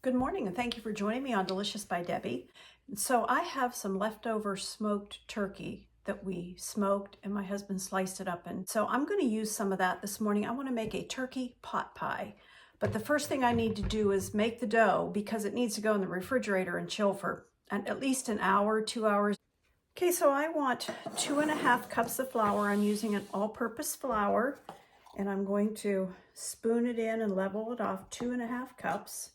Good morning, and thank you for joining me on Delicious by Debbie. So I have some leftover smoked turkey that we smoked and my husband sliced it up. And so I'm going to use some of that this morning. I want to make a turkey pot pie. But the first thing I need to do is make the dough because it needs to go in the refrigerator and chill for at least an hour, 2 hours. Okay, so I want 2.5 cups of flour. I'm using an all-purpose flour, and I'm going to spoon it in and level it off, 2.5 cups.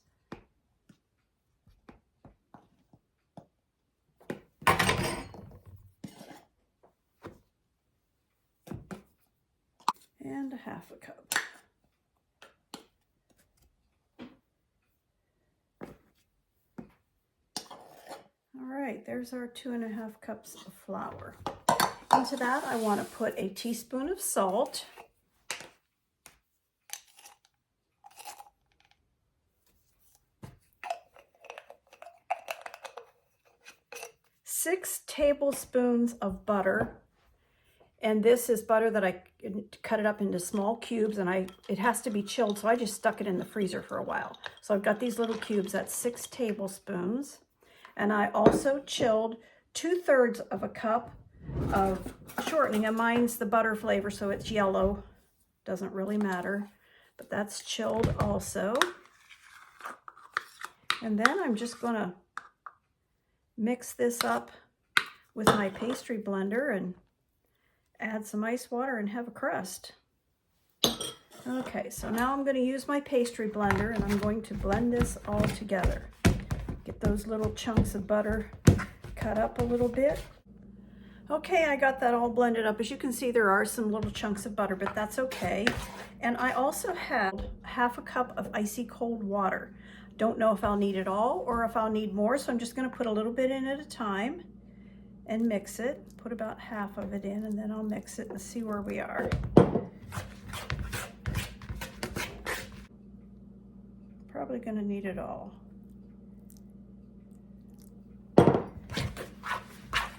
And 1/2 cup. All right, there's our 2.5 cups of flour. Into that, I want to put a teaspoon of salt, 6 tablespoons of butter. And this is butter that I cut it up into small cubes, and it has to be chilled, so I just stuck it in the freezer for a while. So I've got these little cubes, that's 6 tablespoons. And I also chilled 2/3 of a cup of shortening, and mine's the butter flavor, so it's yellow. Doesn't really matter, but that's chilled also. And then I'm just gonna mix this up with my pastry blender and add some ice water and have a crust. Okay, so now I'm going to use my pastry blender and I'm going to blend this all together. Get those little chunks of butter cut up a little bit. Okay, I got that all blended up. As you can see, there are some little chunks of butter, but that's okay. And I also have 1/2 cup of icy cold water. Don't know if I'll need it all or if I'll need more, so I'm just going to put a little bit in at a time and mix it. Put about 1/2 of it in, and then I'll mix it and see where we are. Probably gonna need it all.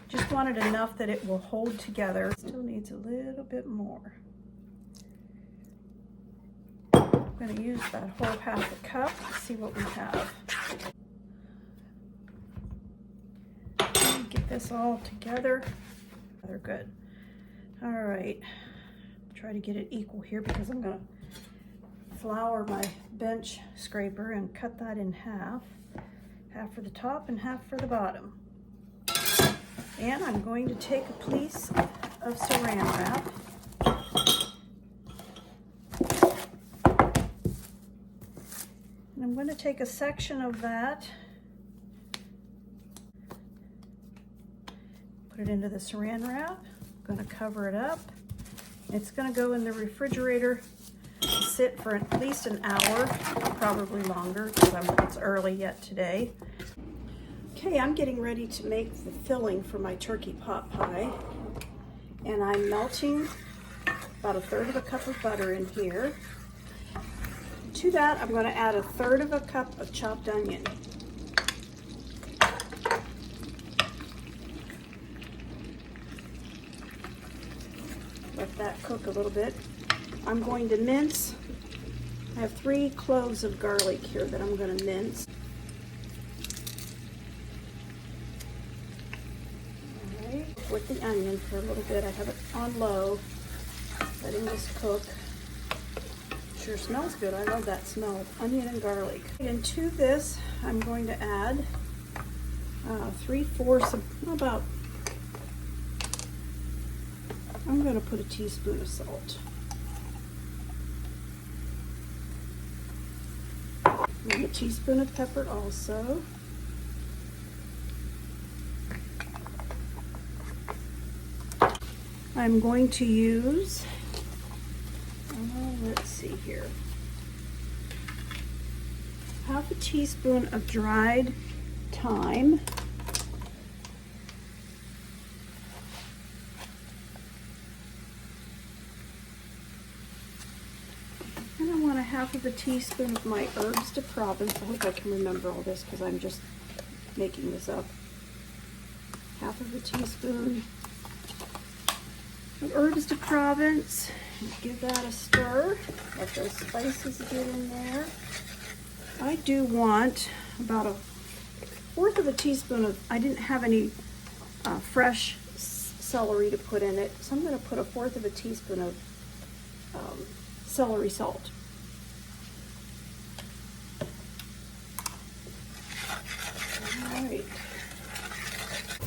Just want it enough that it will hold together. Still needs a little bit more. I'm gonna use that whole 1/2 cup to see what we have. Get this all together. They're good. All right, try to get it equal here because I'm gonna flour my bench scraper and cut that in half for the top and half for the bottom. And I'm going to take a piece of saran wrap and I'm going to take a section of that, put it into the saran wrap. I'm going to cover it up. It's going to go in the refrigerator, sit for at least an hour, probably longer because it's early yet today. Okay, I'm getting ready to make the filling for my turkey pot pie, and I'm melting about 1/3 cup of butter in here. To that, I'm going to add 1/3 cup of chopped onion. Let that cook a little bit. I'm going to mince. I have 3 cloves of garlic here that I'm going to mince. All right, with the onion for a little bit. I have it on low, letting this cook. Sure smells good. I love that smell of onion and garlic. And to this, I'm going to add 3/4 of about. I'm going to put a teaspoon of salt. And a teaspoon of pepper also. I'm going to use, let's see here, 1/2 teaspoon of dried thyme. And I want 1/2 teaspoon of my Herbs de Provence. I hope I can remember all this because I'm just making this up. 1/2 teaspoon of Herbs de Provence. Give that a stir. Let those spices get in there. I do want about a fourth of a teaspoon of, I didn't have any fresh celery to put in it, so I'm going to put a fourth of a teaspoon of celery salt. All right.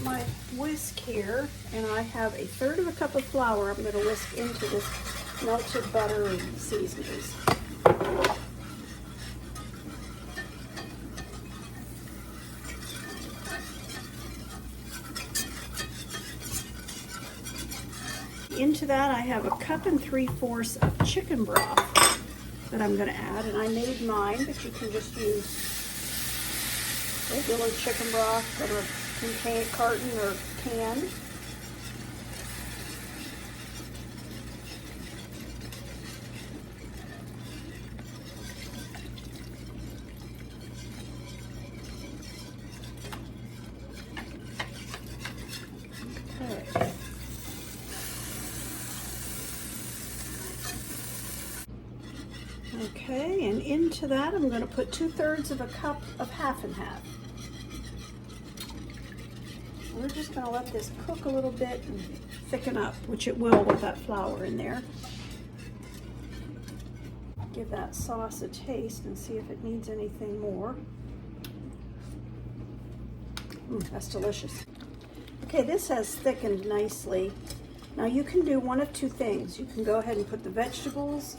My whisk here, and I have a third of a cup of flour I'm going to whisk into this melted butter and seasonings. Into that I have a cup and 3/4 of chicken broth that I'm going to add, and I made mine, but you can just use regular chicken broth from a contained carton or can. Okay. Okay, and into that I'm going to put 2/3 of a cup of half and half. We're just going to let this cook a little bit and thicken up, which it will with that flour in there. Give that sauce a taste and see if it needs anything more. That's delicious. Okay, this has thickened nicely. Now you can do one of two things. You can go ahead and put the vegetables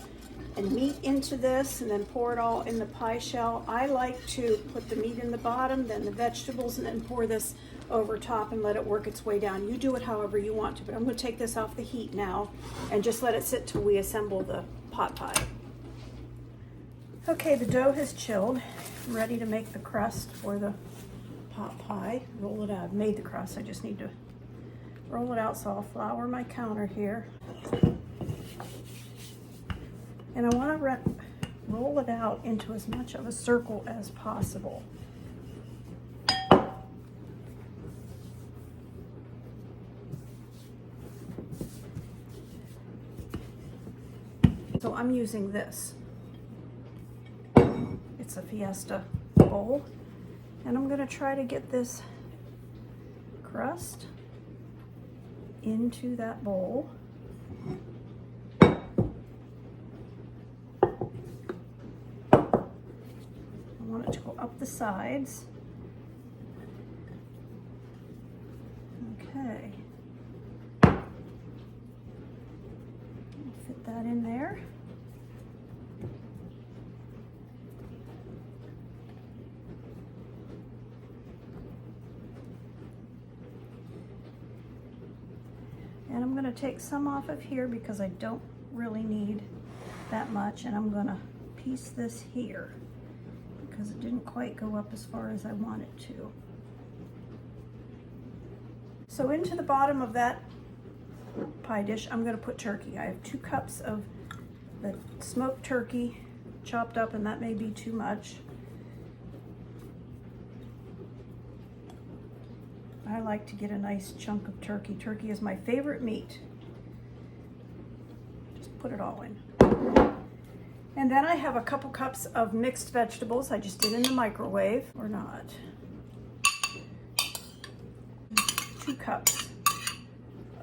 and meat into this and then pour it all in the pie shell. I like to put the meat in the bottom, then the vegetables, and then pour this over top and let it work its way down. You do it however you want to, but I'm going to take this off the heat now and just let it sit till we assemble the pot pie. Okay, the dough has chilled. I'm ready to make the crust for the pot pie. Roll it out. I've made the crust. I just need to roll it out, so I'll flour my counter here. And I want to roll it out into as much of a circle as possible. So I'm using this. It's a Fiesta bowl. And I'm going to try to get this crust into that bowl. I want it to go up the sides. Okay. Fit that in there. And I'm going to take some off of here because I don't really need that much, and I'm going to piece this here because it didn't quite go up as far as I want it to. So into the bottom of that pie dish, I'm going to put turkey. I have 2 cups of the smoked turkey chopped up, and that may be too much. I like to get a nice chunk of turkey. Turkey is my favorite meat. Just put it all in. And then I have a couple cups of mixed vegetables. I just did in the microwave, or not. 2 cups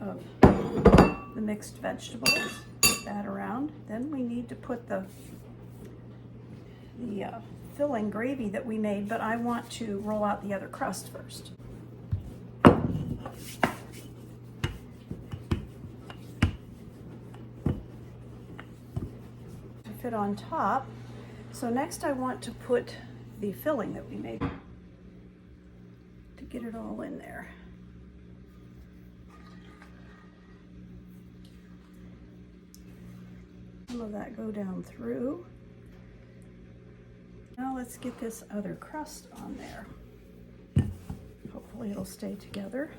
of the mixed vegetables. Put that around. Then we need to put the filling gravy that we made, but I want to roll out the other crust first. Fit on top. So next I want to put the filling that we made to get it all in there. Some of that go down through. Now let's get this other crust on there. Hopefully it'll stay together.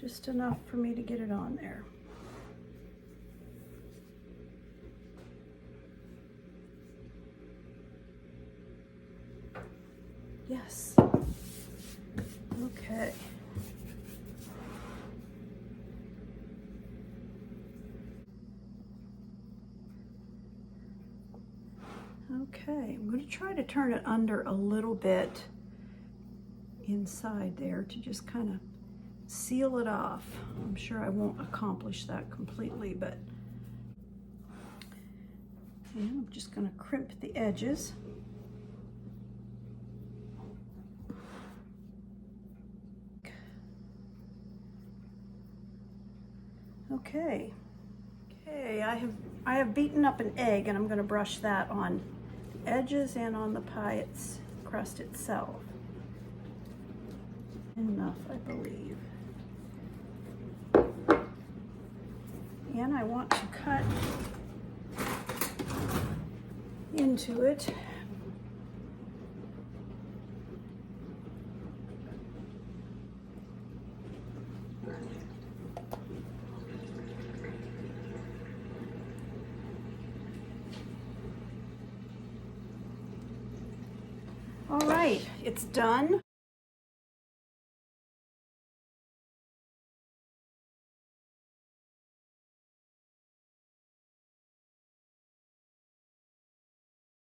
Just enough for me to get it on there. Yes. Okay. Okay, I'm going to try to turn it under a little bit inside there to just kind of seal it off. I'm sure I won't accomplish that completely, but and I'm just going to crimp the edges. Okay. Okay, I have beaten up an egg, and I'm going to brush that on the edges and on the pie crust itself. Enough, I believe. And I want to cut into it. All right, it's done.